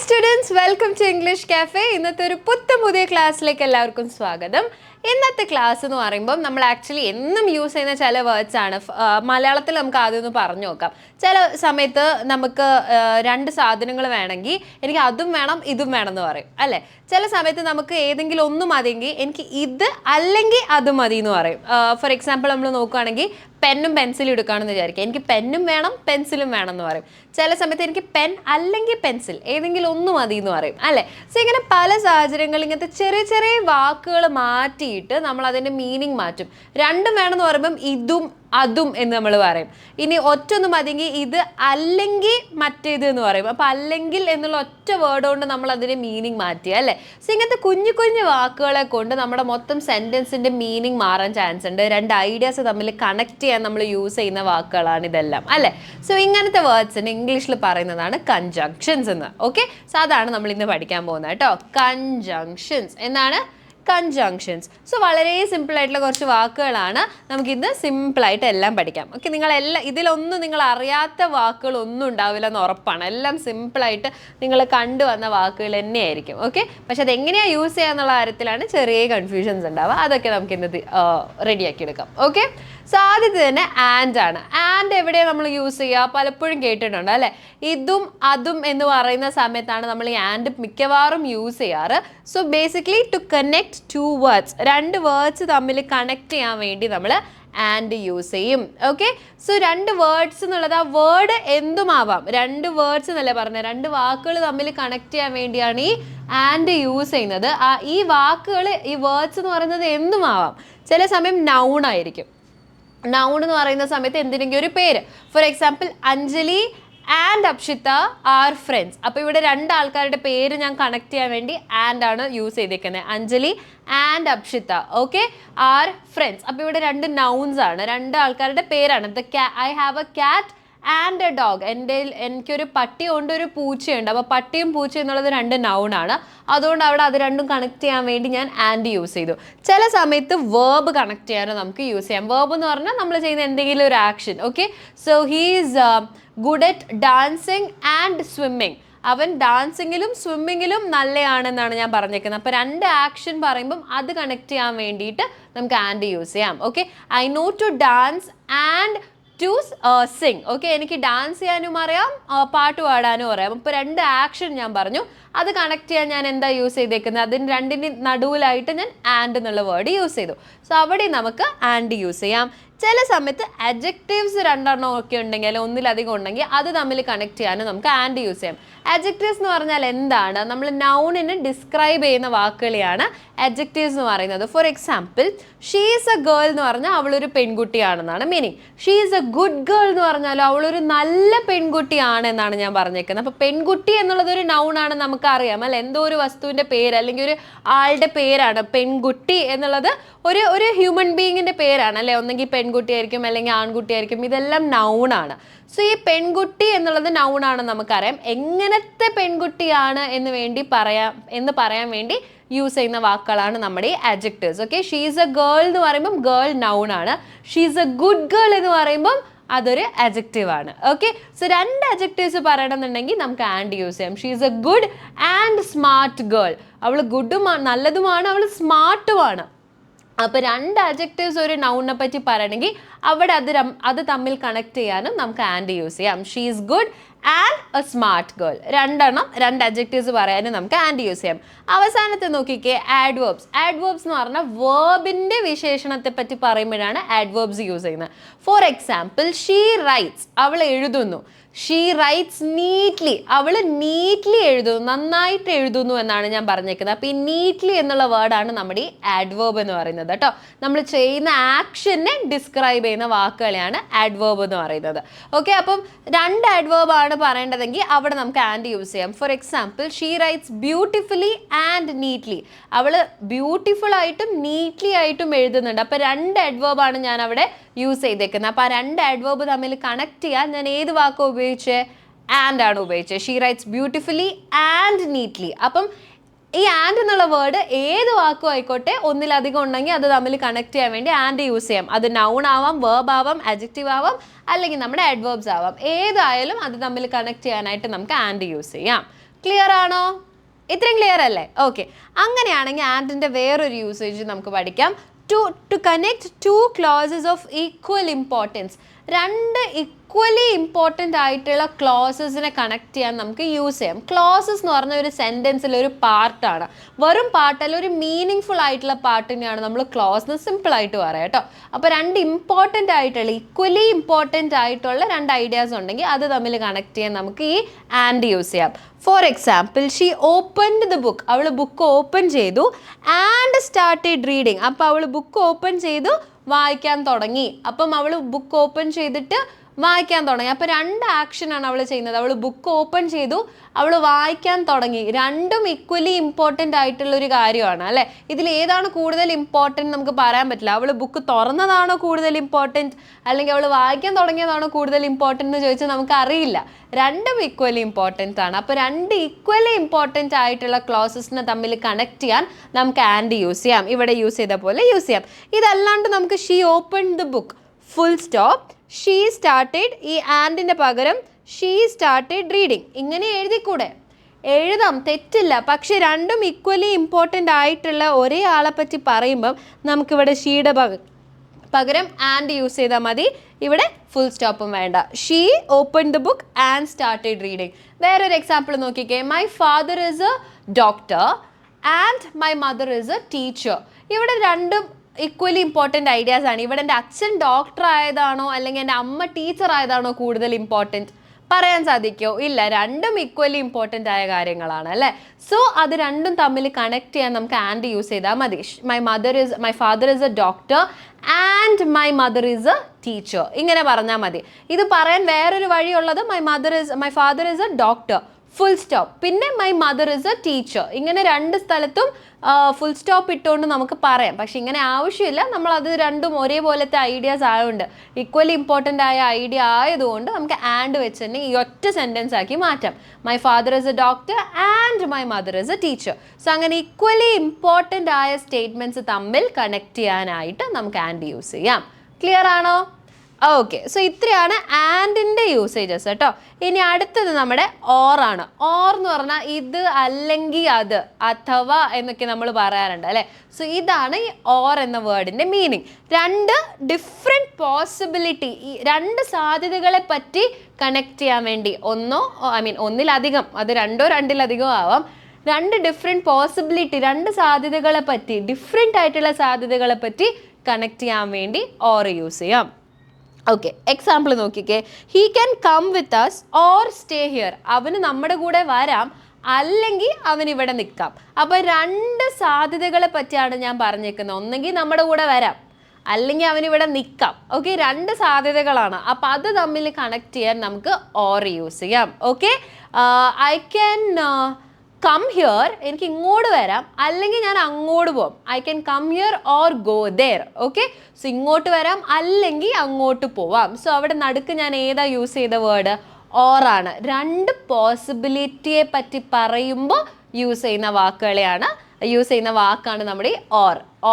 students, welcome to English Cafe. ഇന്നത്തെ ഒരു പുതിയ ക്ലാസ്സിലേക്ക് എല്ലാവർക്കും സ്വാഗതം. ഇന്നത്തെ ക്ലാസ് എന്ന് പറയുമ്പോൾ നമ്മൾ ആക്ച്വലി എന്നും യൂസ് ചെയ്യുന്ന ചില വേർഡ്സ് ആണ്. മലയാളത്തിൽ നമുക്ക് ആദ്യം ഒന്ന് പറഞ്ഞു നോക്കാം. ചില സമയത്ത് നമുക്ക് രണ്ട് സാധനങ്ങൾ വേണമെങ്കിൽ എനിക്ക് അതും വേണം ഇതും വേണം എന്ന് പറയും അല്ലേ. ചില സമയത്ത് നമുക്ക് ഏതെങ്കിലും ഒന്നും മതിയെങ്കിൽ എനിക്ക് ഇത് അല്ലെങ്കിൽ അത് മതി എന്ന് പറയും. ഫോർ എക്സാമ്പിൾ നമ്മൾ നോക്കുകയാണെങ്കിൽ പെന്നും പെൻസിലും എടുക്കുകയാണെന്ന് വിചാരിക്കുക, എനിക്ക് പെന്നും വേണം പെൻസിലും വേണം എന്ന് പറയും. ചില സമയത്ത് എനിക്ക് പെൻ അല്ലെങ്കിൽ പെൻസിൽ ഏതെങ്കിലും ഒന്ന് മതി എന്ന് പറയും അല്ലേ. സോ ഇങ്ങനെ പല സാഹചര്യങ്ങളിൽ ഇങ്ങനത്തെ ചെറിയ ചെറിയ വാക്കുകൾ മാറ്റിയിട്ട് നമ്മൾ അതിൻ്റെ മീനിങ് മാറ്റും. രണ്ടും വേണമെന്ന് പറയുമ്പം ഇതും അതും എന്ന് നമ്മൾ പറയും. ഇനി ഒറ്റൊന്നും മതിയെങ്കിൽ ഇത് അല്ലെങ്കിൽ മറ്റേത് എന്ന് പറയും. അപ്പോൾ അല്ലെങ്കിൽ എന്നുള്ള ഒറ്റ വേർഡ് കൊണ്ട് നമ്മൾ അതിൻ്റെ മീനിങ് മാറ്റി അല്ലേ. സോ ഇങ്ങനത്തെ കുഞ്ഞു കുഞ്ഞു വാക്കുകളെ കൊണ്ട് നമ്മുടെ മൊത്തം സെൻറ്റൻസിൻ്റെ മീനിങ് മാറാൻ ചാൻസ് ഉണ്ട്. രണ്ട് ഐഡിയാസ് തമ്മിൽ കണക്ട് ചെയ്യാൻ നമ്മൾ യൂസ് ചെയ്യുന്ന വാക്കുകളാണ് ഇതെല്ലാം അല്ലേ. സോ ഇങ്ങനത്തെ വേർഡ്സിന് ഇംഗ്ലീഷിൽ പറയുന്നതാണ് കൺജങ്ഷൻസ് എന്ന്. ഓക്കെ, സോ അതാണ് നമ്മൾ ഇന്ന് പഠിക്കാൻ പോകുന്നത് കേട്ടോ. കൺജങ്ഷൻസ് എന്നാണ് കൺജങ്ഷൻസ്. സോ വളരെ സിമ്പിൾ ആയിട്ടുള്ള കുറച്ച് വാക്കുകളാണ്, നമുക്കിന്ന് സിമ്പിളായിട്ട് എല്ലാം പഠിക്കാം. ഓക്കെ, ഇതിലൊന്നും നിങ്ങൾ അറിയാത്ത വാക്കുകളൊന്നും ഉണ്ടാവില്ല എന്ന് ഉറപ്പാണ്. എല്ലാം സിമ്പിളായിട്ട് നിങ്ങൾ കണ്ടുവന്ന വാക്കുകൾ തന്നെയായിരിക്കും. ഓക്കെ, പക്ഷെ അതെങ്ങനെയാണ് യൂസ് ചെയ്യുക എന്നുള്ള കാര്യത്തിലാണ് ചെറിയ കൺഫ്യൂഷൻസ് ഉണ്ടാവുക. അതൊക്കെ നമുക്ക് ഇന്ന് റെഡിയാക്കി എടുക്കാം. ഓക്കെ, സോ ആദ്യത്തെ തന്നെ ആൻഡ് ആണ്. ആൻഡ് എവിടെയാണ് നമ്മൾ യൂസ് ചെയ്യുക? പലപ്പോഴും കേട്ടിട്ടുണ്ട് അല്ലേ. ഇതും അതും എന്ന് പറയുന്ന സമയത്താണ് നമ്മൾ ഈ ആൻഡ് മിക്കവാറും യൂസ് ചെയ്യാറ്. So basically to connect two words, രണ്ട് വേർഡ്സ് തമ്മിൽ കണക്ട് ചെയ്യാൻ വേണ്ടി നമ്മൾ ആൻഡ് യൂസ് ചെയ്യും. ഓക്കെ, സോ രണ്ട് വേർഡ്സ് എന്നുള്ളത് ആ വേർഡ് എന്തുമാവാം, രണ്ട് വേർഡ്സ് എന്നല്ലേ പറഞ്ഞത്, രണ്ട് വാക്കുകൾ തമ്മിൽ കണക്ട് ചെയ്യാൻ വേണ്ടിയാണ് ഈ ആൻഡ് യൂസ് ചെയ്യുന്നത്. ഈ വാക്കുകൾ, ഈ വേർഡ്സ് എന്ന് പറയുന്നത് എന്തുമാവാം. ചില സമയം നൗൺ ആയിരിക്കും. നൗൺ എന്ന് പറയുന്ന സമയത്ത് എന്തിനെങ്കിലും ഒരു പേര്, for example Anjali and Apshita are friends. അപ്പോൾ ഇവിടെ രണ്ട് ആൾക്കാരുടെ പേര് ഞാൻ കണക്ട് ചെയ്യാൻ വേണ്ടി ആൻഡ് ആണ് യൂസ് ചെയ്തേക്കുന്നത്. Anjali and Apshita okay are friends. അപ്പോൾ ഇവിടെ രണ്ട് നൗൺസ് ആണ്, രണ്ട് ആൾക്കാരുടെ പേരാണ്. I have A cat and A dog. എനിക്കൊരു പട്ടിയുണ്ട്, ഒരു പൂച്ചയുണ്ട്. അപ്പോൾ പട്ടിയും പൂച്ചയും എന്നുള്ളത് രണ്ട് നൗണാണ്. അതുകൊണ്ട് അവിടെ അത് രണ്ടും കണക്ട് ചെയ്യാൻ വേണ്ടി ഞാൻ ആൻഡ് യൂസ് ചെയ്തു. ചില സമയത്ത് വേർബ് കണക്ട് ചെയ്യാനും നമുക്ക് യൂസ് ചെയ്യാം. വേർബ് എന്ന് പറഞ്ഞാൽ നമ്മൾ ചെയ്യുന്ന എന്തെങ്കിലും ഒരു action. Okay, so he's good at dancing and swimming. അവൻ ഡാൻസിങ്ങിലും സ്വിമ്മിങ്ങിലും നല്ലയാണെന്നാണ് ഞാൻ പറഞ്ഞേക്കുന്നത്. അപ്പോൾ രണ്ട് ആക്ഷൻ പറയുമ്പം അത് കണക്ട് ചെയ്യാൻ വേണ്ടിയിട്ട് നമുക്ക് ആൻഡ് യൂസ് ചെയ്യാം. Okay, I know to dance and to sing. Okay, എനിക്ക് ഡാൻസ് ചെയ്യാനും അറിയാം, പാട്ട് പാടാനും അറിയാം. അപ്പോൾ രണ്ട് ആക്ഷൻ ഞാൻ പറഞ്ഞു, അത് കണക്ട് ചെയ്യാൻ ഞാൻ എന്താ യൂസ് ചെയ്തേക്കുന്നത്, അതിന് രണ്ടിൻ്റെ നടുവിലായിട്ട് ഞാൻ ആൻഡ് എന്നുള്ള വേർഡ് യൂസ് ചെയ്തു. സോ അവിടെ നമുക്ക് ആൻഡ് യൂസ് ചെയ്യാം. ചില സമയത്ത് അഡ്ജക്റ്റീവ്സ് രണ്ടെണ്ണം ഒക്കെ ഉണ്ടെങ്കിൽ, അല്ലെങ്കിൽ ഒന്നിലധികം ഉണ്ടെങ്കിൽ അത് തമ്മിൽ കണക്ട് ചെയ്യാനും നമുക്ക് ആൻഡ് യൂസ് ചെയ്യാം. അഡ്ജക്റ്റീവ്സ് എന്ന് പറഞ്ഞാൽ എന്താണ്? നമ്മൾ നൗണിനെ ഡിസ്ക്രൈബ് ചെയ്യുന്ന വാക്കുകളെയാണ് അഡ്ജക്റ്റീവ്സ് എന്ന് പറയുന്നത്. For example she is a girl എന്ന് പറഞ്ഞാൽ അവളൊരു പെൺകുട്ടിയാണെന്നാണ് meaning. She is a good girl എന്ന് പറഞ്ഞാൽ അവളൊരു നല്ല പെൺകുട്ടിയാണ് എന്നാണ് ഞാൻ പറഞ്ഞേക്കുന്നത്. അപ്പോൾ പെൺകുട്ടി എന്നുള്ളത് ഒരു നൗണാണ്, നമുക്കറിയാം അല്ലെ. എന്തോ ഒരു വസ്തുവിൻ്റെ പേര് അല്ലെങ്കിൽ ഒരു ആളുടെ പേരാണ് പെൺകുട്ടി എന്നുള്ളത്. ഒരു ഹ്യൂമൻ ബീയിങ്ങിൻ്റെ പേരാണ് അല്ലേ. ഒന്നെങ്കിൽ പെൺകുട്ടിയായിരിക്കും അല്ലെങ്കിൽ ആൺകുട്ടിയായിരിക്കും. ഇതെല്ലാം നൗണാണ്. സോ ഈ പെൺകുട്ടി എന്നുള്ളത് നൗണാണെന്ന് നമുക്കറിയാം. എങ്ങനത്തെ പെൺകുട്ടിയാണ് എന്ന് പറയാൻ വേണ്ടി യൂസ് ചെയ്യുന്ന വാക്കുകളാണ് നമ്മുടെ ഈ adjectives. Okay, she is a girl എന്ന് പറയുമ്പം ഗേൾ നൗണാണ്. She is a good girl എന്ന് പറയുമ്പം അതൊരു അഡ്ജക്റ്റീവ് ആണ്. ഓക്കെ, സോ രണ്ട് അഡ്ജക്റ്റീവ്സ് പറയണമെന്നുണ്ടെങ്കിൽ നമുക്ക് ആൻഡ് യൂസ് ചെയ്യാം. She is a good and smart girl. അവൾ ഗുഡും നല്ലതുമാണ്, അവൾ സ്മാർട്ടുമാണ്. അപ്പോൾ രണ്ട് അഡ്ജക്റ്റീവ്സ് ഒരു നൗണിനെ പറ്റി പറയണമെങ്കിൽ അവിടെ അത് തമ്മിൽ കണക്ട് ചെയ്യാനും നമുക്ക് ആൻഡ് യൂസ് ചെയ്യാം. She is good and A smart girl. രണ്ട് അഡ്ജക്റ്റീവ്സ് പറയാനും നമുക്ക് ആൻഡ് യൂസ് ചെയ്യാം. അവസാനത്തെ നോക്കിക്കേ, ആഡ്വേർബ്സ്. ആഡ്വേർബ്സ് എന്ന് പറഞ്ഞാൽ വേർബിൻ്റെ വിശേഷണത്തെ പറ്റി പറയുമ്പോഴാണ് ആഡ്വേർബ്സ് യൂസ് ചെയ്യുന്നത്. ഫോർ എക്സാമ്പിൾ ഷീ റൈറ്റ്സ്, അവൾ എഴുതുന്നു. ഷീ റൈറ്റ്സ് നീറ്റ്ലി, അവൾ നീറ്റ്ലി എഴുതുന്നു, നന്നായിട്ട് എഴുതുന്നു എന്നാണ് ഞാൻ പറഞ്ഞേക്കുന്നത്. അപ്പോൾ ഈ നീറ്റ്ലി എന്നുള്ള വേർഡാണ് നമ്മുടെ ഈ ആഡ്വേർബ് എന്ന് പറയുന്നത് കേട്ടോ. നമ്മൾ ചെയ്യുന്ന ആക്ഷനെ ഡിസ്ക്രൈബ് ചെയ്യുന്ന വാക്കുകളെയാണ് ആഡ്വേർബ് എന്ന് പറയുന്നത്. ഓക്കെ, അപ്പം രണ്ട് ആഡ്വേർബാണ് പറയേണ്ടതെങ്കിൽ അവിടെ നമുക്ക് ആൻഡ് യൂസ് ചെയ്യാം. For example she rights beautifully and neatly. അവൾ ബ്യൂട്ടിഫുൾ ആയിട്ടും നീറ്റ്ലി ആയിട്ടും എഴുതുന്നുണ്ട്. അപ്പോൾ രണ്ട് ആഡ്വേർബാണ് ഞാൻ അവിടെ യൂസ് ചെയ്തേക്കുന്നത്. അപ്പോൾ ആ രണ്ട് ആഡ്വേർബ് തമ്മിൽ കണക്ട് ചെയ്യാൻ ഞാൻ ഏത് വാക്കും ഉപയോഗിച്ച്? ആൻഡ് ആണ് ഉപയോഗിച്ചത്. She rights beautifully and neatly. അപ്പം ഈ ആൻഡ് എന്നുള്ള വേർഡ് ഏത് വാക്കും ആയിക്കോട്ടെ, ഒന്നിലധികം ഉണ്ടെങ്കിൽ അത് തമ്മിൽ കണക്ട് ചെയ്യാൻ വേണ്ടി ആൻഡ് യൂസ് ചെയ്യാം. അത് നൗൺ ആവാം, വേർബ് ആവാം, അഡ്ജക്റ്റീവ് ആവാം, അല്ലെങ്കിൽ നമ്മുടെ അഡ്വേർബ്സ് ആവാം. ഏതായാലും അത് തമ്മിൽ കണക്ട് ചെയ്യാനായിട്ട് നമുക്ക് ആൻഡ് യൂസ് ചെയ്യാം. ക്ലിയർ ആണോ? ഇത്രയും ക്ലിയർ അല്ലേ? ഓക്കെ. അങ്ങനെയാണെങ്കിൽ ആൻഡിൻ്റെ വേറൊരു യൂസേജ് നമുക്ക് പഠിക്കാം. To connect two clauses of equal importance. രണ്ട് ഈക്വലി ഇമ്പോർട്ടൻ്റ് ആയിട്ടുള്ള ക്ലോസസിനെ കണക്ട് ചെയ്യാൻ നമുക്ക് യൂസ് ചെയ്യാം. ക്ലോസസ് എന്ന് പറഞ്ഞ ഒരു സെൻറ്റൻസിൽ ഒരു പാർട്ടാണ്, വെറും പാർട്ടല്ല, ഒരു മീനിങ് ആയിട്ടുള്ള പാർട്ടിനെയാണ് നമ്മൾ ക്ലോസ് എന്ന് സിമ്പിളായിട്ട് പറയാം കേട്ടോ. അപ്പോൾ രണ്ട് ഇമ്പോർട്ടൻ്റ് ആയിട്ടുള്ള ഈക്വലി ഇമ്പോർട്ടൻ്റ് ആയിട്ടുള്ള രണ്ട് ഐഡിയാസ് ഉണ്ടെങ്കിൽ അത് തമ്മിൽ കണക്ട് ചെയ്യാൻ നമുക്ക് ഈ ആൻഡ് യൂസ് ചെയ്യാം. For example, she opened the book. അവൾ ബുക്ക് ഓപ്പൺ ചെയ്തു. And started reading. അപ്പോൾ അവൾ ബുക്ക് ഓപ്പൺ ചെയ്തു, വായിക്കാൻ തുടങ്ങി. അപ്പം അവൾ ബുക്ക് ഓപ്പൺ ചെയ്തിട്ട് വായിക്കാൻ തുടങ്ങി. അപ്പോൾ രണ്ട് ആക്ഷനാണ് അവൾ ചെയ്യുന്നത്. അവൾ ബുക്ക് ഓപ്പൺ ചെയ്തു, അവൾ വായിക്കാൻ തുടങ്ങി. രണ്ടും ഈക്വലി ഇമ്പോർട്ടൻ്റ് ആയിട്ടുള്ളൊരു കാര്യമാണ് അല്ലേ? ഇതിൽ ഏതാണ് കൂടുതൽ ഇമ്പോർട്ടൻറ്റ് നമുക്ക് പറയാൻ പറ്റില്ല. അവൾ ബുക്ക് തുറന്നതാണോ കൂടുതൽ ഇമ്പോർട്ടൻറ്റ്, അല്ലെങ്കിൽ അവൾ വായിക്കാൻ തുടങ്ങിയതാണോ കൂടുതൽ ഇമ്പോർട്ടൻ്റ് എന്ന് ചോദിച്ചാൽ നമുക്ക് അറിയില്ല. രണ്ടും ഈക്വലി ഇമ്പോർട്ടൻ്റ് ആണ്. അപ്പോൾ രണ്ട് ഈക്വലി ഇമ്പോർട്ടൻ്റ് ആയിട്ടുള്ള ക്ലോസസിനെ തമ്മിൽ കണക്ട് ചെയ്യാൻ നമുക്ക് ആൻഡ് യൂസ് ചെയ്യാം. ഇവിടെ യൂസ് ചെയ്ത പോലെ യൂസ് ചെയ്യാം. ഇതല്ലാണ്ട് നമുക്ക് she open the book, full stop, she started, ഈ ആൻഡിൻ്റെ പകരം ഷീ സ്റ്റാർട്ടഡ് റീഡിങ്, ഇങ്ങനെ എഴുതിക്കൂടെ? എഴുതാം, തെറ്റില്ല. പക്ഷെ രണ്ടും ഈക്വലി ഇമ്പോർട്ടൻ്റ് ആയിട്ടുള്ള ഒരേ ആളെ പറ്റി പറയുമ്പം നമുക്കിവിടെ ഷീയുടെ പകരം ആൻഡ് യൂസ് ചെയ്താൽ മതി. ഇവിടെ ഫുൾ സ്റ്റോപ്പും വേണ്ട. She open the book and started reading. വേറൊരു എക്സാമ്പിൾ നോക്കിക്കേ. My father is a doctor and my mother is a teacher. ഇവിടെ രണ്ടും ഈക്വലി ഇമ്പോർട്ടൻ്റ് ഐഡിയാസ് ആണ്. ഇവിടെ എൻ്റെ അച്ഛൻ ഡോക്ടർ ആയതാണോ അല്ലെങ്കിൽ എൻ്റെ അമ്മ ടീച്ചർ ആയതാണോ കൂടുതൽ ഇമ്പോർട്ടൻറ്റ്? പറയാൻ സാധിക്കുമോ? ഇല്ല, രണ്ടും ഈക്വലി ഇമ്പോർട്ടൻ്റ് ആയ കാര്യങ്ങളാണ് അല്ലേ? സോ അത് രണ്ടും തമ്മിൽ കണക്ട് ചെയ്യാൻ നമുക്ക് ആൻഡ് യൂസ് ചെയ്താൽ മതി. My father is a doctor and my mother is a teacher, ഇങ്ങനെ പറഞ്ഞാൽ മതി. ഇത് പറയാൻ വേറൊരു വഴിയുള്ളത് my father is a doctor, full stop, പിന്നെ my mother is a teacher. ഇങ്ങനെ രണ്ട് സ്ഥലത്തും ഫുൾ സ്റ്റോപ്പ് ഇട്ടുകൊണ്ട് നമുക്ക് പറയാം. പക്ഷെ ഇങ്ങനെ ആവശ്യമില്ല. നമ്മളത് രണ്ടും ഒരേപോലത്തെ ഐഡിയാസ് ആയതുകൊണ്ട്, ഈക്വലി ഇമ്പോർട്ടൻ്റ് ആയ ഐഡിയ ആയതുകൊണ്ട് നമുക്ക് ആൻഡ് വെച്ച് തന്നെ ഈ ഒറ്റ സെൻറ്റൻസ് ആക്കി മാറ്റാം. My father is a doctor and my mother is a teacher. So അങ്ങനെ ഈക്വലി ഇമ്പോർട്ടൻ്റ് ആയ സ്റ്റേറ്റ്മെൻറ്റ്സ് തമ്മിൽ കണക്ട് ചെയ്യാനായിട്ട് നമുക്ക് ആൻഡ് യൂസ് ചെയ്യാം. ക്ലിയർ ആണോ? ഓക്കെ. സോ ഇത്രയാണ് ആൻഡിൻ്റെ യൂസേജസ് കേട്ടോ. ഇനി അടുത്തത് നമ്മുടെ ഓർ ആണ്. ഓർ എന്ന് പറഞ്ഞാൽ ഇത് അല്ലെങ്കിൽ അത്, അഥവാ എന്നൊക്കെ നമ്മൾ പറയാറുണ്ട് അല്ലേ? സോ ഇതാണ് ഈ ഓർ എന്ന വേർഡിൻ്റെ മീനിങ്. രണ്ട് ഡിഫറെൻറ്റ് പോസിബിലിറ്റി, ഈ രണ്ട് സാധ്യതകളെ പറ്റി കണക്ട് ചെയ്യാൻ വേണ്ടി, ഒന്നിലധികം, അത് രണ്ടോ രണ്ടിലധികമോ ആവാം, രണ്ട് ഡിഫറെൻറ്റ് പോസിബിലിറ്റി, രണ്ട് സാധ്യതകളെ പറ്റി, ഡിഫറെൻ്റ് ആയിട്ടുള്ള സാധ്യതകളെ പറ്റി കണക്ട് ചെയ്യാൻ വേണ്ടി ഓർ യൂസ് ചെയ്യാം. ഓക്കെ, എക്സാമ്പിൾ നോക്കിക്കേ. He can come with us or stay here. അവന് നമ്മുടെ കൂടെ വരാം, അല്ലെങ്കിൽ അവൻ ഇവിടെ നിൽക്കാം. അപ്പോൾ രണ്ട് സാധ്യതകളെ പറ്റിയാണ് ഞാൻ പറഞ്ഞേക്കുന്നത്. ഒന്നെങ്കിൽ നമ്മുടെ കൂടെ വരാം, അല്ലെങ്കിൽ അവനിവിടെ നിൽക്കാം. ഓക്കെ, രണ്ട് സാധ്യതകളാണ്. അപ്പോൾ അത് തമ്മിൽ കണക്ട് ചെയ്യാൻ നമുക്ക് ഓർ യൂസ് ചെയ്യാം. Okay, I can come here, എനിക്ക് ഇങ്ങോട്ട് വരാം, അല്ലെങ്കിൽ ഞാൻ അങ്ങോട്ട് പോകാം. I can come here or go there. Okay, so ഇങ്ങോട്ട് വരാം അല്ലെങ്കിൽ അങ്ങോട്ട് പോവാം. സോ അവിടെ നടുക്ക് ഞാൻ ഏതാ യൂസ് ചെയ്ത വേർഡ്? ഓർ ആണ്. രണ്ട് പോസിബിലിറ്റിയെ പറ്റി പറയുമ്പോൾ യൂസ് ചെയ്യുന്ന വാക്കാണ് നമ്മുടെ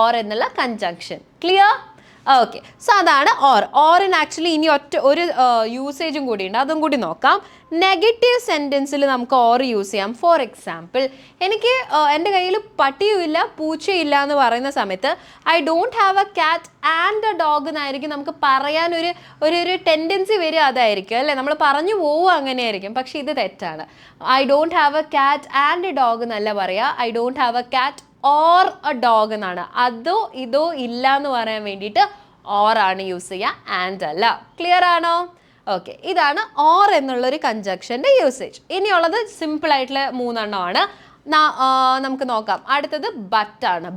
ഓർ എന്നുള്ള കൺജങ്ഷൻ. ക്ലിയർ? ഓക്കെ, സോ അതാണ് ഓർ. ഓറിന് ആക്ച്വലി ഇനി ഒരു യൂസേജും കൂടി ഉണ്ട്, അതും കൂടി നോക്കാം. നെഗറ്റീവ് സെൻറ്റൻസിൽ നമുക്ക് ഓർ യൂസ് ചെയ്യാം. ഫോർ എക്സാമ്പിൾ, എൻ്റെ കയ്യിൽ പട്ടിയുമില്ല പൂച്ചയില്ല എന്ന് പറയുന്ന സമയത്ത് I don't have A cat and A dog എന്നായിരിക്കും നമുക്ക് പറയാൻ ഒരു ടെൻഡൻസി വരിക, അതായിരിക്കും അല്ലേ? നമ്മൾ പറഞ്ഞു പോവുക അങ്ങനെയായിരിക്കും. പക്ഷെ ഇത് തെറ്റാണ്. I don't have A cat and A dog എന്നല്ല പറയുക, I don't have A cat or A dog എന്നാണ്. അതോ ഇതോ ഇല്ല എന്ന് പറയാൻ വേണ്ടിയിട്ട് ഓർ ആണ് യൂസ് ചെയ്യുക, ആൻഡ് അല്ല. ക്ലിയർ ആണോ? ഓക്കെ, ഇതാണ് ഓർ എന്നുള്ളൊരു കൺജക്ഷൻ്റെ യൂസേജ്. ഇനിയുള്ളത് സിമ്പിളായിട്ടുള്ള 3 എണ്ണമാണ്. നമുക്ക് നോക്കാം. അടുത്തത് ബട്ട് ആണ്.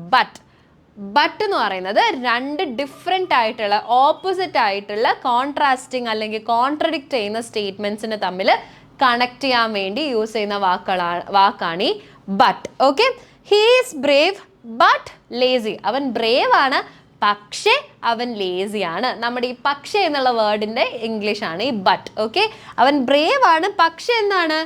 ബട്ട് എന്ന് പറയുന്നത് രണ്ട് ഡിഫറെൻ്റ് ആയിട്ടുള്ള, ഓപ്പോസിറ്റ് ആയിട്ടുള്ള, കോൺട്രാസ്റ്റിംഗ് അല്ലെങ്കിൽ കോൺട്രഡിക്റ്റ് ചെയ്യുന്ന സ്റ്റേറ്റ്മെൻറ്റ്സിനെ തമ്മിൽ കണക്ട് ചെയ്യാൻ വേണ്ടി യൂസ് ചെയ്യുന്ന വാക്കാണ് ഈ but. Okay, he is Brave but lazy. അവൻ ബ്രേവ് ആണ്, പക്ഷേ അവൻ ലേസിയാണ്. നമ്മുടെ ഈ പക്ഷേ എന്നുള്ള വേർഡിൻ്റെ ഇംഗ്ലീഷാണ് ഈ ബട്ട്. ഓക്കെ, അവൻ ബ്രേവ് ആണ്, പക്ഷേ എന്താണ്?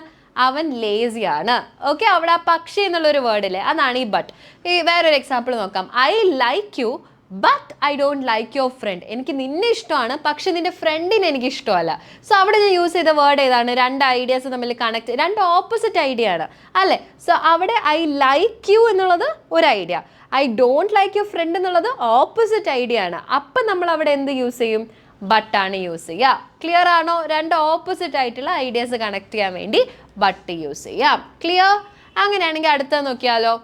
അവൻ ലേസിയാണ്. ഓക്കെ, അവിടെ ആ പക്ഷേ എന്നുള്ളൊരു വേർഡില്ലേ, അതാണ് ഈ ബട്ട്. ഈ വേറൊരു എക്സാമ്പിൾ നോക്കാം. I like you but I don't like your friend. എനിക്ക് നിന്നെ ഇഷ്ടമാണ്, പക്ഷെ നിന്റെ ഫ്രണ്ടിനെ എനിക്ക് ഇഷ്ടമല്ല. സോ അവിടെ ഞാൻ യൂസ് ചെയ്ത വേർഡ് ഏതാണ്? രണ്ട് ഐഡിയാസ് തമ്മിൽ കണക്ട്, രണ്ട് ഓപ്പോസിറ്റ് ഐഡിയ ആണ് അല്ലേ? സോ അവിടെ ഐ ലൈക്ക് യു എന്നുള്ളത് ഒരു idea, I don't like your friend എന്നുള്ളത് ഓപ്പോസിറ്റ് ഐഡിയ ആണ്. അപ്പം നമ്മൾ അവിടെ എന്ത് യൂസ് ചെയ്യും? ബട്ടാണ് യൂസ് ചെയ്യുക. ക്ലിയർ ആണോ? രണ്ട് ഓപ്പോസിറ്റ് ആയിട്ടുള്ള ഐഡിയാസ് കണക്ട് ചെയ്യാൻ വേണ്ടി ബട്ട് യൂസ് ചെയ്യാം. ക്ലിയർ? അങ്ങനെയാണെങ്കിൽ അടുത്ത നോക്കിയാലോ.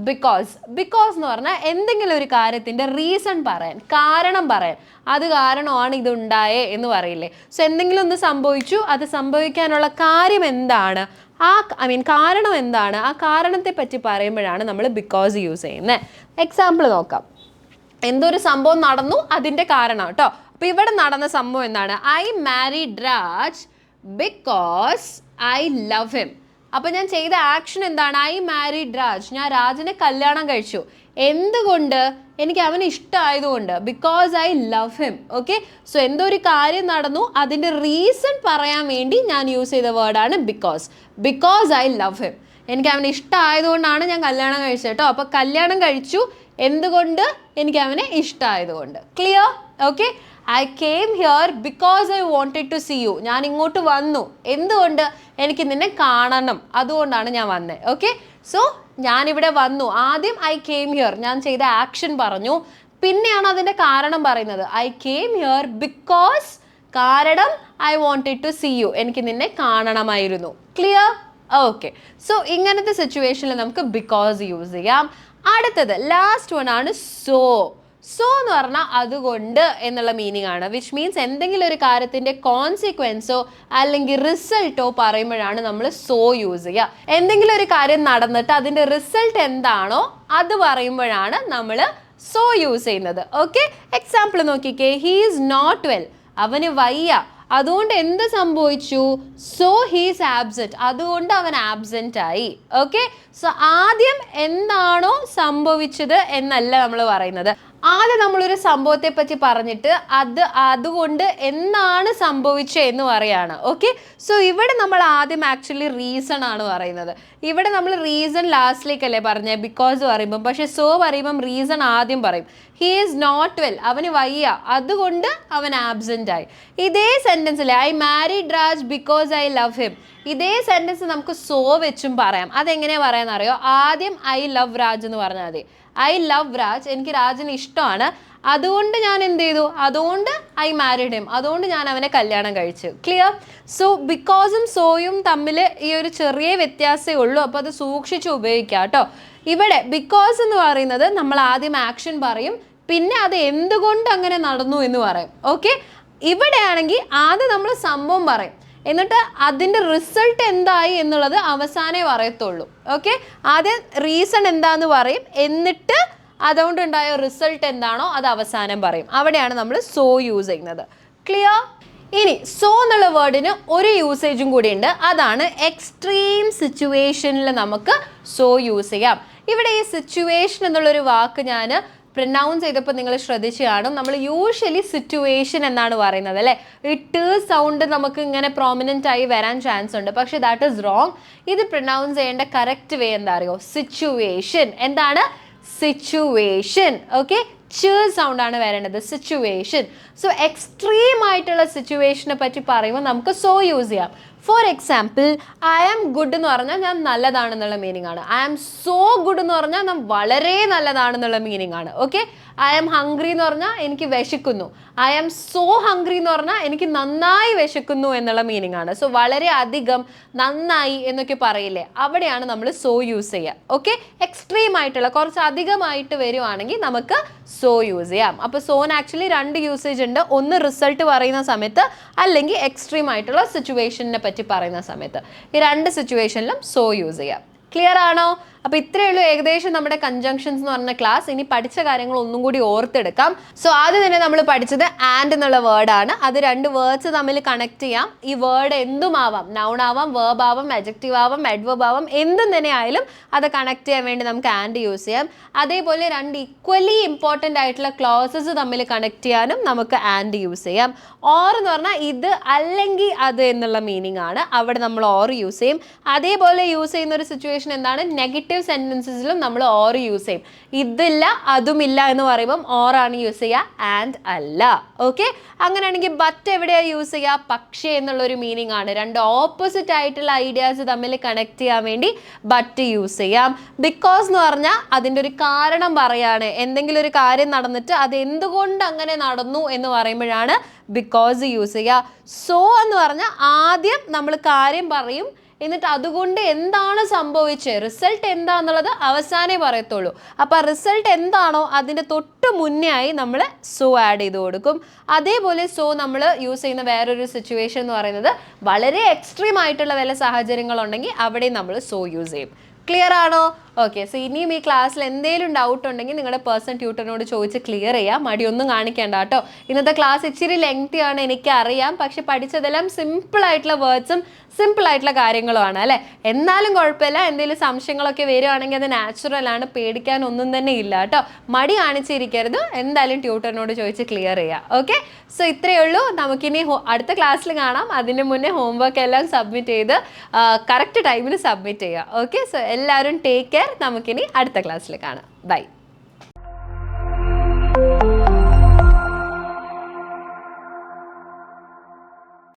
ബിക്കോസ്. ബിക്കോസ് എന്ന് പറഞ്ഞാൽ എന്തെങ്കിലും ഒരു കാര്യത്തിൻ്റെ റീസൺ പറയാൻ, കാരണം പറയാൻ, അത് കാരണമാണ് ഇതുണ്ടായേ എന്ന് പറയില്ലേ. സോ എന്തെങ്കിലും ഒന്ന് സംഭവിച്ചു, അത് സംഭവിക്കാനുള്ള കാര്യം എന്താണ്, കാരണം എന്താണ്, ആ കാരണത്തെ പറ്റി പറയുമ്പോഴാണ് നമ്മൾ ബിക്കോസ് യൂസ് ചെയ്യുന്നത്. എക്സാമ്പിൾ നോക്കാം. എന്തൊരു സംഭവം നടന്നു, അതിൻ്റെ കാരണം കേട്ടോ. അപ്പോൾ ഇവിടെ നടന്ന സംഭവം എന്താണ്? I married Raj because I love him. അപ്പോൾ ഞാൻ ചെയ്ത ആക്ഷൻ എന്താണ്? ഐ മാരീഡ് രാജ്, ഞാൻ രാജിനെ കല്യാണം കഴിച്ചു. എന്തുകൊണ്ട്? എനിക്ക് അവന് ഇഷ്ടമായതുകൊണ്ട്. Because I love him. Okay, so എന്തോ ഒരു കാര്യം നടന്നു, അതിൻ്റെ റീസൺ പറയാൻ വേണ്ടി ഞാൻ യൂസ് ചെയ്ത വേർഡാണ് because. Because I love him, എനിക്ക് അവനെ ഇഷ്ടമായതുകൊണ്ടാണ് ഞാൻ കല്യാണം കഴിച്ചത് കേട്ടോ. അപ്പോൾ കല്യാണം കഴിച്ചു എന്തുകൊണ്ട്? എനിക്ക് അവനെ ഇഷ്ടമായതുകൊണ്ട്. Clear? Okay. I came here because I wanted to see you. ഞാൻ ഇങ്ങോട്ട് വന്നു എന്തുകൊണ്ട്? എനിക്ക് നിന്നെ കാണണം, അതുകൊണ്ടാണ് ഞാൻ വന്നത്. ഓക്കെ, സോ ഞാനിവിടെ വന്നു. ആദ്യം ഐ കെയിം ഹിയർ, ഞാൻ ചെയ്ത ആക്ഷൻ പറഞ്ഞു, പിന്നെയാണ് അതിൻ്റെ കാരണം പറയുന്നത്. ഐ കെയിം ഹിയർ ബിക്കോസ്, കാരണം I wanted to see you, എനിക്ക് നിന്നെ കാണണമായിരുന്നു. ക്ലിയർ? ഓക്കെ, സോ ഇങ്ങനത്തെ സിറ്റുവേഷനിൽ നമുക്ക് ബിക്കോസ് യൂസ് ചെയ്യാം. അടുത്തത് ലാസ്റ്റ് വൺ ആണ് സോ. സോ എന്ന് പറഞ്ഞാൽ അതുകൊണ്ട് എന്നുള്ള മീനിങ് ആണ്. വിച്ച് മീൻസ് എന്തെങ്കിലും ഒരു കാര്യത്തിൻ്റെ കോൺസിക്വൻസോ അല്ലെങ്കിൽ റിസൾട്ടോ പറയുമ്പോഴാണ് നമ്മൾ സോ യൂസ് ചെയ്യുക. എന്തെങ്കിലും ഒരു കാര്യം നടന്നിട്ട് അതിൻ്റെ റിസൾട്ട് എന്താണോ അത് പറയുമ്പോഴാണ് നമ്മൾ സോ യൂസ് ചെയ്യുന്നത്. ഓക്കെ, എക്സാമ്പിൾ നോക്കിക്കേ. ഹീ ഈസ് നോട്ട് വെൽ, അവന് വയ്യ, അതുകൊണ്ട് എന്ത് സംഭവിച്ചു? സോ ഹീസ് ആബ്സെന്റ്, അതുകൊണ്ട് അവൻ ആബ്സെന്റ് ആയി. ഓക്കെ, സോ ആദ്യം എന്താണോ സംഭവിച്ചത് എന്നല്ല നമ്മൾ പറയുന്നത്. ആദ്യം നമ്മളൊരു സംഭവത്തെ പറ്റി പറഞ്ഞിട്ട് അതുകൊണ്ട് എന്നാണ് സംഭവിച്ചത് എന്ന് പറയാണ്. ഓക്കെ, സോ ഇവിടെ നമ്മൾ ആദ്യം ആക്ച്വലി റീസൺ ആണ് പറയുന്നത്. ഇവിടെ നമ്മൾ റീസൺ ലാസ്റ്റിലേക്കല്ലേ പറഞ്ഞത് ബിക്കോസ് പറയുമ്പം, പക്ഷെ സോ പറയുമ്പം റീസൺ ആദ്യം പറയും. ഹീ ഈസ് നോട്ട് വെൽ, അവന് വയ്യ, അതുകൊണ്ട് അവൻ ആബ്സെന്റ് ആയി. ഇതേ സെന്റൻസിലെ I married Raj because I love him, ഇതേ സെന്റൻസ് നമുക്ക് സോ വെച്ചും പറയാം. അതെങ്ങനെയാ പറയാന്നറിയോ? ആദ്യം ഐ ലവ് രാജ് എന്ന് പറഞ്ഞാൽ മതി. ഐ ലവ് രാജ്, എനിക്ക് രാജിനെ ഇഷ്ടമാണ്, അതുകൊണ്ട് ഞാൻ എന്ത് ചെയ്തു? അതുകൊണ്ട് ഐ മാരീഡ് ഹിം, അതുകൊണ്ട് ഞാൻ അവനെ കല്യാണം കഴിച്ചു. ക്ലിയർ? സോ ബിക്കോസും സോയും തമ്മിൽ ഈ ഒരു ചെറിയ വ്യത്യാസമേ ഉള്ളൂ. അപ്പോൾ അത് സൂക്ഷിച്ച് ഉപയോഗിക്കാം കേട്ടോ. ഇവിടെ ബിക്കോസ് എന്ന് പറയുന്നത് നമ്മൾ ആദ്യം ആക്ഷൻ പറയും, പിന്നെ അത് എന്തുകൊണ്ട് അങ്ങനെ നടന്നു എന്ന് പറയും. ഓക്കെ, ഇവിടെയാണെങ്കിൽ ആദ്യം നമ്മൾ സംഭവം പറയും, എന്നിട്ട് അതിൻ്റെ റിസൾട്ട് എന്തായി എന്നുള്ളത് അവസാനേ പറയത്തുള്ളൂ. ഓക്കെ, ആദ്യം റീസൺ എന്താന്ന് പറയും, എന്നിട്ട് അതുകൊണ്ടുണ്ടായ റിസൾട്ട് എന്താണോ അത് അവസാനം പറയും. അവിടെയാണ് നമ്മൾ സോ യൂസ് ചെയ്യുന്നത്. ക്ലിയർ? ഇനി സോ എന്നുള്ള വേർഡിന് ഒരു യൂസേജും കൂടി ഉണ്ട്. അതാണ് എക്സ്ട്രീം സിറ്റുവേഷനിൽ നമുക്ക് സോ യൂസ് ചെയ്യാം. ഇവിടെ ഈ സിറ്റുവേഷൻ എന്നുള്ളൊരു വാക്ക് ഞാൻ പ്രൊനൗൺസ് ചെയ്തപ്പോൾ നിങ്ങൾ ശ്രദ്ധിച്ചു കാണും. നമ്മൾ യൂഷ്വലി സിറ്റുവേഷൻ എന്നാണ് പറയുന്നത് അല്ലേ. ഇട്ട് സൗണ്ട് നമുക്ക് ഇങ്ങനെ പ്രോമിനൻ്റ് ആയി വരാൻ ചാൻസ് ഉണ്ട്, പക്ഷെ ദാറ്റ് ഈസ് റോങ്. ഇത് പ്രൊനൗൺസ് ചെയ്യേണ്ട കറക്റ്റ് വേ എന്താ അറിയോ? സിറ്റുവേഷൻ. എന്താണ്? സിറ്റുവേഷൻ. ഓക്കെ, സൗണ്ട് ആണ് വരേണ്ടത്, സിറ്റുവേഷൻ. സോ എക്സ്ട്രീം ആയിട്ടുള്ള സിറ്റുവേഷനെ പറ്റി പറയുമ്പോൾ നമുക്ക് സോ യൂസ് ചെയ്യാം. For example, I am good എന്ന് പറഞ്ഞാൽ ഞാൻ നല്ലതാണെന്നുള്ള മീനിങ് ആണ്. ഐ ആം സോ ഗുഡ് എന്ന് പറഞ്ഞാൽ ഞാൻ വളരെ നല്ലതാണെന്നുള്ള മീനിങ് ആണ്. ഓക്കെ, ഐ ആം ഹംഗ്രി എന്ന് പറഞ്ഞാൽ എനിക്ക് വിശക്കുന്നു. ഐ ആം സോ ഹംഗ്രി എന്ന് പറഞ്ഞാൽ എനിക്ക് നന്നായി വിശക്കുന്നു എന്നുള്ള മീനിങ് ആണ്. സോ വളരെ അധികം, നന്നായി എന്നൊക്കെ പറയില്ലേ, അവിടെയാണ് നമ്മൾ സോ യൂസ് ചെയ്യുക. ഓക്കെ, എക്സ്ട്രീം ആയിട്ടുള്ള കുറച്ച് അധികമായിട്ട് വരുവാണെങ്കിൽ നമുക്ക് സോ യൂസ് ചെയ്യാം. അപ്പോൾ സോന് ആക്ച്വലി രണ്ട് യൂസേജ് ഉണ്ട്. ഒന്ന് റിസൾട്ട് പറയുന്ന സമയത്ത്, അല്ലെങ്കിൽ എക്സ്ട്രീം ആയിട്ടുള്ള സിറ്റുവേഷനെ പറ്റി പറയുന്ന സമയത്ത്. ഈ രണ്ട് സിറ്റുവേഷനിലും സോ യൂസ് ചെയ്യാം. ക്ലിയർ ആണോ? അപ്പോൾ ഇത്രയേ ഉള്ളൂ ഏകദേശം നമ്മുടെ കൺജങ്ഷൻസ് എന്ന് പറഞ്ഞ ക്ലാസ്. ഇനി പഠിച്ച കാര്യങ്ങൾ ഒന്നും കൂടി ഓർത്തെടുക്കാം. സോ ആദ്യം തന്നെ നമ്മൾ പഠിച്ചത് ആൻഡ് എന്നുള്ള വേർഡാണ്. അത് രണ്ട് വേർഡ്സ് തമ്മിൽ കണക്ട് ചെയ്യാം. ഈ വേർഡ് എന്തുമാവാം, നൗൺ ആവാം, വേർബ് ആവാം, അഡ്ജക്റ്റീവ് ആവാം, അഡ്വർബ് ആവാം, എന്തും തന്നെ ആയാലും അത് കണക്ട് ചെയ്യാൻ വേണ്ടി നമുക്ക് ആൻഡ് യൂസ് ചെയ്യാം. അതേപോലെ രണ്ട് ഈക്വലി ഇമ്പോർട്ടൻ്റ് ആയിട്ടുള്ള ക്ലോസസ് തമ്മിൽ കണക്ട് ചെയ്യാനും നമുക്ക് ആൻഡ് യൂസ് ചെയ്യാം. ഓർ എന്ന് പറഞ്ഞാൽ ഇത് അല്ലെങ്കിൽ അത് എന്നുള്ള മീനിങ് ആണ്. അവിടെ നമ്മൾ ഓർ യൂസ് ചെയ്യും. അതേപോലെ യൂസ് ചെയ്യുന്ന ഒരു സിറ്റുവേഷൻ സിറ്റുവേഷൻ എന്താണ്? നെഗറ്റീവ് സെന്റൻസസിലും നമ്മൾ ഓർ യൂസ് ചെയ്യും. ഇതില്ല അതുമില്ല എന്ന് പറയുമ്പം ഓർ ആണ് യൂസ് ചെയ്യുക, ആൻഡ് അല്ല. ഓക്കെ, അങ്ങനെയാണെങ്കിൽ ബട്ട് എവിടെയാണ് യൂസ് ചെയ്യുക? പക്ഷേ എന്നുള്ളൊരു മീനിങ് ആണ്. രണ്ട് ഓപ്പോസിറ്റ് ആയിട്ടുള്ള ഐഡിയാസ് തമ്മിൽ കണക്ട് ചെയ്യാൻ വേണ്ടി ബട്ട് യൂസ് ചെയ്യാം. ബിക്കോസ് എന്ന് പറഞ്ഞാൽ അതിൻ്റെ ഒരു കാരണം പറയാണ്. എന്തെങ്കിലും ഒരു കാര്യം നടന്നിട്ട് അത് എന്തുകൊണ്ട് അങ്ങനെ നടന്നു എന്ന് പറയുമ്പോഴാണ് ബിക്കോസ് യൂസ് ചെയ്യുക. സോ എന്ന് പറഞ്ഞാൽ ആദ്യം നമ്മൾ കാര്യം പറയും, എന്നിട്ട് അതുകൊണ്ട് എന്താണ് സംഭവിച്ചത്, റിസൾട്ട് എന്താണെന്നുള്ളത് അവസാനേ പറയത്തുള്ളൂ. അപ്പോൾ റിസൾട്ട് എന്താണോ അതിൻ്റെ തൊട്ട് മുന്നേ ആയി നമ്മൾ സോ ആഡ് ചെയ്ത് കൊടുക്കും. അതേപോലെ സോ നമ്മൾ യൂസ് ചെയ്യുന്ന വേറൊരു സിറ്റുവേഷൻ എന്ന് പറയുന്നത് വളരെ എക്സ്ട്രീം ആയിട്ടുള്ള വല്ല സാഹചര്യങ്ങളുണ്ടെങ്കിൽ അവിടെ നമ്മൾ സോ യൂസ് ചെയ്യും. ക്ലിയർ ആണോ? ഓക്കെ, സോ ഇനിയും ഈ ക്ലാസ്സിൽ എന്തെങ്കിലും ഡൗട്ട് ഉണ്ടെങ്കിൽ നിങ്ങളുടെ പേഴ്സണൽ ട്യൂട്ടറിനോട് ചോദിച്ച് ക്ലിയർ ചെയ്യാം. മടിയൊന്നും കാണിക്കേണ്ട കേട്ടോ. ഇന്നത്തെ ക്ലാസ് ഇച്ചിരി ലെങ്തി ആണ് എനിക്കറിയാം, പക്ഷെ പഠിച്ചതെല്ലാം സിമ്പിൾ ആയിട്ടുള്ള വേർഡ്സും സിമ്പിൾ ആയിട്ടുള്ള കാര്യങ്ങളുമാണ് അല്ലേ. എന്നാലും കുഴപ്പമില്ല, എന്തെങ്കിലും സംശയങ്ങളൊക്കെ വരുവാണെങ്കിൽ അത് നാച്ചുറലാണ്, പേടിക്കാനൊന്നും തന്നെ ഇല്ല കേട്ടോ. മടി കാണിച്ചിരിക്കരുത്, എന്തായാലും ട്യൂട്ടറിനോട് ചോദിച്ച് ക്ലിയർ ചെയ്യാം. ഓക്കെ, സോ ഇത്രയേ ഉള്ളൂ. നമുക്കിനി അടുത്ത ക്ലാസ്സിൽ കാണാം. അതിന് മുന്നേ ഹോംവർക്ക് എല്ലാം സബ്മിറ്റ് ചെയ്ത് കറക്റ്റ് ടൈമിന് സബ്മിറ്റ് ചെയ്യാം. ഓക്കെ, സോ എല്ലാവരും ടേക്ക് കെയർ. നമുക്കിനി അടുത്ത ക്ലാസ്സിൽ കാണാം. ബൈ.